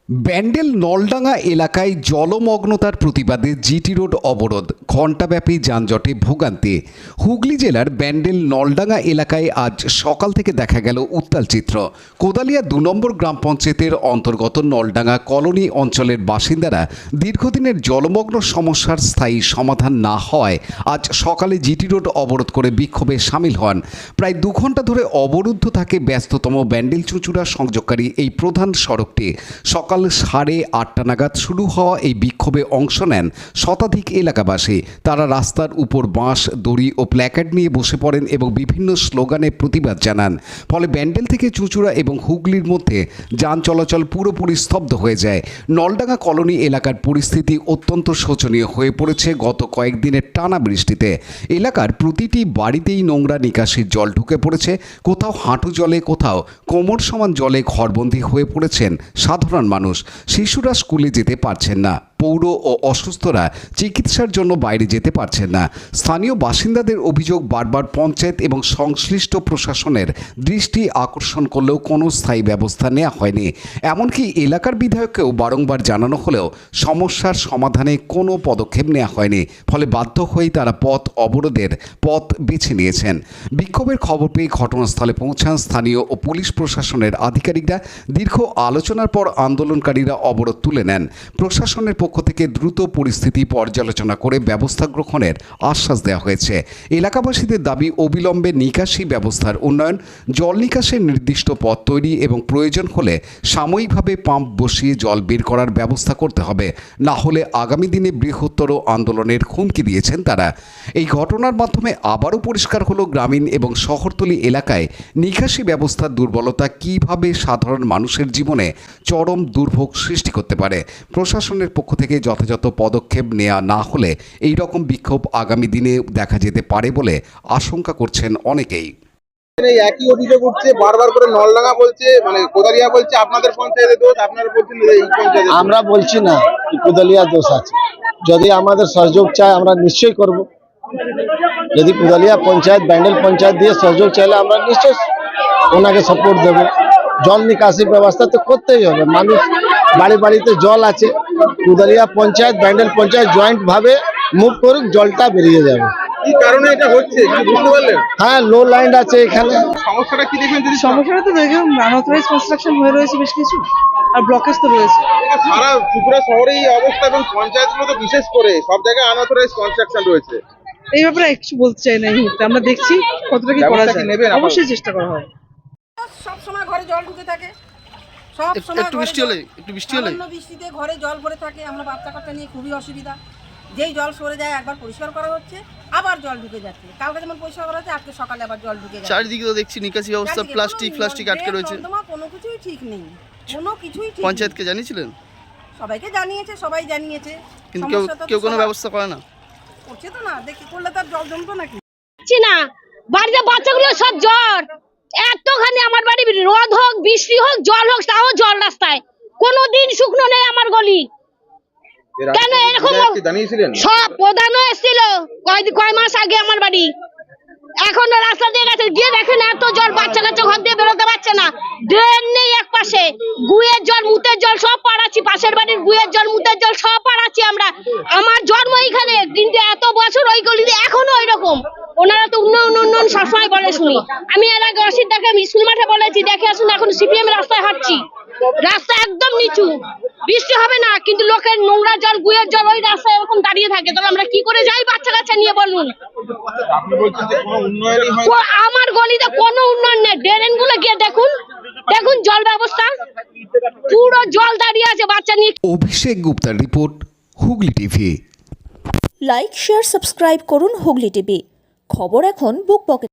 ব্যান্ডেল নলডাঙ্গা এলাকায় জলমগ্নতার প্রতিবাদে GT road অবরোধ, ঘণ্টাব্যাপী যানজটে ভোগান্তি। হুগলি জেলার ব্যান্ডেল নলডাঙ্গা এলাকায় আজ সকাল থেকে দেখা গেল উত্তাল চিত্র। কোদালিয়া ২ নম্বর গ্রাম পঞ্চায়েতের অন্তর্গত নলডাঙ্গা কলোনি অঞ্চলের বাসিন্দারা দীর্ঘদিনের জলমগ্ন সমস্যার স্থায়ী সমাধান না হওয়ায় আজ সকালে জিটি রোড অবরোধ করে বিক্ষোভে সামিল হন। প্রায় ২ ঘণ্টা ধরে অবরুদ্ধ থাকে ব্যস্ততম ব্যান্ডেল চুঁচুড়া সংযোগকারী এই প্রধান সড়কটি। সকাল 8:30 নাগাদ শুরু হওয়া এই বিক্ষোভে অংশ নেন শতাধিক এলাকাবাসী। তারা রাস্তার উপর বাঁশ, দড়ি ও প্ল্যাকার্ড নিয়ে বসে পড়েন এবং বিভিন্ন স্লোগানে প্রতিবাদ জানান। ফলে ব্যান্ডেল থেকে চুঁচুড়া এবং হুগলির মধ্যে যান চলাচল পুরোপুরি স্তব্ধ হয়ে যায়। নলডাঙ্গা কলোনি এলাকার পরিস্থিতি অত্যন্ত শোচনীয় হয়ে পড়েছে গত কয়েকদিনের টানা বৃষ্টিতে। এলাকার প্রতিটি বাড়িতেই নোংরা নিকাশির জল ঢুকে পড়েছে। কোথাও হাঁটু জলে, কোথাও কোমর সমান জলে ঘরবন্দি হয়ে পড়েছেন সাধারণ মানুষ। শিশুরা স্কুলে যেতে পারছেন না, পৌর ও অসুস্থরা চিকিৎসার জন্য বাইরে যেতে পারছেন না। স্থানীয় বাসিন্দাদের অভিযোগ, বারবার পঞ্চায়েত এবং সংশ্লিষ্ট প্রশাসনের দৃষ্টি আকর্ষণ করলেও কোনো স্থায়ী ব্যবস্থা নেওয়া হয়নি। এমনকি এলাকার বিধায়ককেও বারংবার জানানো হলেও সমস্যার সমাধানে কোনো পদক্ষেপ নেওয়া হয়নি। ফলে বাধ্য হয়েই তারা পথ অবরোধের পথ বেছে নিয়েছেন। বিক্ষোভের খবর পেয়ে ঘটনাস্থলে পৌঁছান স্থানীয় ও পুলিশ প্রশাসনের আধিকারিকরা। দীর্ঘ আলোচনার পর আন্দোলনকারীরা অবরোধ তুলে নেন। প্রশাসনের পক্ষ থেকে দ্রুত পরিস্থিতি পর্যালোচনা করে ব্যবস্থা গ্রহণের আশ্বাস দেওয়া হয়েছে। এলাকাবাসীদের দাবি, অবিলম্বে নিকাশি ব্যবস্থার উন্নয়ন, জল নিকাশের নির্দিষ্ট পথ তৈরি এবং প্রয়োজন হলে সাময়িকভাবে পাম্প বসিয়ে জল বের করার ব্যবস্থা করতে হবে। না হলে আগামী দিনে বৃহত্তর আন্দোলনের হুমকি দিয়েছেন তারা। এই ঘটনার মাধ্যমে আবারও পরিষ্কার হলো গ্রামীণ এবং শহরতলি এলাকায় নিকাশি ব্যবস্থার দুর্বলতা কীভাবে সাধারণ মানুষের জীবনে চরম দুর্ভোগ সৃষ্টি করতে পারে। প্রশাসনের পক্ষ থেকে যথাযথ পদক্ষেপ নেওয়া না হলে এই রকম বিক্ষোভ আগামী দিনে দেখা যেতে পারে বলে আশঙ্কা করছেন অনেকেই। এই একই অভিযোগ উঠছে বারবার করে, নলডাঙ্গা বলছে, মানে কোদালিয়া বলছে আপনাদের পঞ্চায়েতের দোষ, আপনারা বলছেন এই পঞ্চায়েত। আমরা বলছি না কি কোদালিয়া দোষ আছে। যদি আমাদের সহযোগ চায় আমরা নিশ্চয়ই করব। যদি কোদালিয়া পঞ্চায়েত, ব্যান্ডেল পঞ্চায়েত দিয়ে সহযোগ চাইলে আমরা নিশ্চয়ই ওনাকে সাপোর্ট দেব। জল নিকাশি ব্যবস্থা তো করতেই হবে। মানুষ বাড়ি বাড়িতে জল আছে। কোদালিয়া পঞ্চায়েত, ব্যান্ডেল পঞ্চায়েত জয়েন্ট ভাবে মুভ করুক, জলটা বেরিয়ে যাবে। কি কারণে এটা হচ্ছে কি বুঝতে পারলেন? হ্যাঁ, লো লাইন আছে এখানে। সমস্যাটা কি দেখবেন? যদি সমস্যাটা তো দেখুন, আনঅথরাইজ কনস্ট্রাকশন হয়ে রয়েছে বেশ কিছু, আর ব্লকেজ তো রয়েছে। সারা ত্রিপুরা শহরে এই অবস্থা, এবং পঞ্চায়েতগুলো তো বিশেষ করে সব জায়গায় আনঅথরাইজ কনস্ট্রাকশন রয়েছে। এই ব্যাপারে কিছু বলতে চাই না এই মুহূর্তে। আমরা দেখছি কতটা কি করা যায়, অবশ্যই চেষ্টা করা হয়। সব সময় ঘরে জল ঢুকে থাকে, সব সময় একটু বৃষ্টি হলে বৃষ্টিতে ঘরে জল ভরে থাকে। আমরা বাচ্চা কাচ্চা নিয়ে খুবই অসুবিধা। যেই জল সরে যায় একবার পরিষ্কার করা হচ্ছে, আবার জল ঢুকে যাচ্ছে। কালকে যেমন পরিষ্কার করা হচ্ছে, আজকে সকালে আবার জল ঢুকে যাচ্ছে। চারিদিকে তো দেখছি নিকাশি ব্যবস্থা প্লাস্টিক আটকে রয়েছে। কোনো কিছুই ঠিক নেই, কোনো কিছুই ঠিক। পঞ্চায়েতকে জানিয়েছিলেন? সবাইকে জানিয়েছে, সবাই জানিয়েছে, কিন্তু কেউ কোনো ব্যবস্থা করে না। করছে তো না, দেখি করলে তার জল জমতো নাকি? না, বাড়িতে বাচ্চাগুলো সব জ্বর। এতখানি আমার বাড়ি রোদ হোক, বৃষ্টি হোক, জল হোক, তাও জল রাস্তায়। কোনোদিন শুকনো নেই আমার গলি। কেন এরকম? সব প্রধানও এসেছিল কয় মাস আগে আমার বাড়ি। এখন রাস্তা দিয়ে গেছে, গিয়ে দেখেন এত জল, বাচ্চা কাচ্চা ঘর দিয়ে বেরোতে পারছে না। ড্রেন নেই এক পাশে, গুয়ের জল, মুতের জল সব পাড়াচ্ছি। পাশের বাড়ির গুয়ের জল, মুতের জল সব পাড়াচ্ছি আমরা। আমার জন্ম এইখানে, কিন্তু এত বছর ওই গলিতে এখনো ওই রকম। ওনারা তো উন্নয়ন সবসময় বলে শুনি। আমি এর আগে অসিতদাকে স্কুল মাঠে বলেছি, দেখে আসুন, এখন সিপিএম রাস্তায় হাঁটছি। রাস্তা একদম নিচু, বৃষ্টি হবে না, কিন্তু লোকের নোংরা জল, গুয়ের জল ওই রাস্তায় এরকম দাঁড়িয়ে থাকে। তাহলে আমরা কি করে যাই বাচ্চা কাচ্চা নিয়ে, বলুন? আমার গলিতে কোনো উন্নয়ন নেই। ড্রেন গুলো গিয়ে দেখুন জল ব্যবস্থা, পুরো জল দাঁড়িয়ে আছে বাচ্চা নিয়ে। অভিষেক গুপ্তার report, Hooghly TV. Like, share, subscribe করুন হুগলি টিভি। খবর এখন বুক পকেট।